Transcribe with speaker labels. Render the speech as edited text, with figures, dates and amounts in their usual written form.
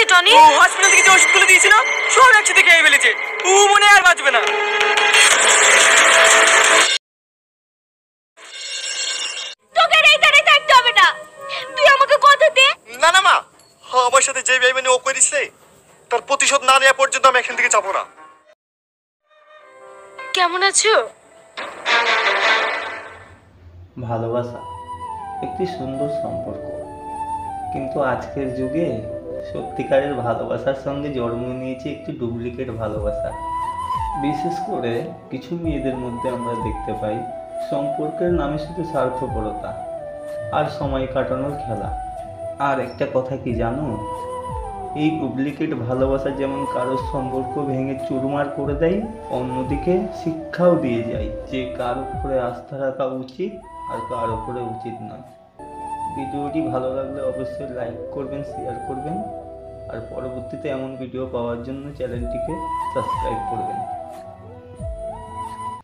Speaker 1: হয়েছে টনি?
Speaker 2: ও হসপিটাল থেকে যে ওষুধগুলো দিয়েছিল সব একসাথে খেয়ে ফেলেছে। ও মনে হয় আর বাঁচবে না।
Speaker 1: তোকে আর এইখানে থাকতে হবে না, তুই আমাকে কথা দে।
Speaker 3: না না মা, আমার সাথে যে বেইমানি ও করেছে তার প্রতিশোধ না নেওয়া পর্যন্ত আমি এখান থেকে যাবো না।
Speaker 1: কেমন আছো?
Speaker 4: ভালোবাসা একটি সুন্দর সম্পর্ক, কিন্তু আজকের যুগে সত্যিকারের ভালোবাসার সঙ্গে জন্ম নিয়েছে একটি ডুপ্লিকেট ভালোবাসা। বিশেষ করে কিছু মেয়েদের মধ্যে আমরা দেখতে পাই সম্পর্কের নামে শুধু স্বার্থপরতা আর সময় কাটানোর খেলা। আর একটা কথা কি জানো, এই ডুপ্লিকেট ভালোবাসা যেমন কারোর সম্পর্ক ভেঙে চুরমার করে দেয়, অন্যদিকে শিক্ষাও দিয়ে যায় যে কার উপরে আস্থা রাখা উচিত আর কার উপরে উচিত নয়। ভিডিওটি ভালো লাগলে অবশ্যই লাইক করবেন, শেয়ার করবেন, আর পরবর্তীতে এমন ভিডিও পাওয়ার জন্য চ্যানেলটিকে সাবস্ক্রাইব করবেন।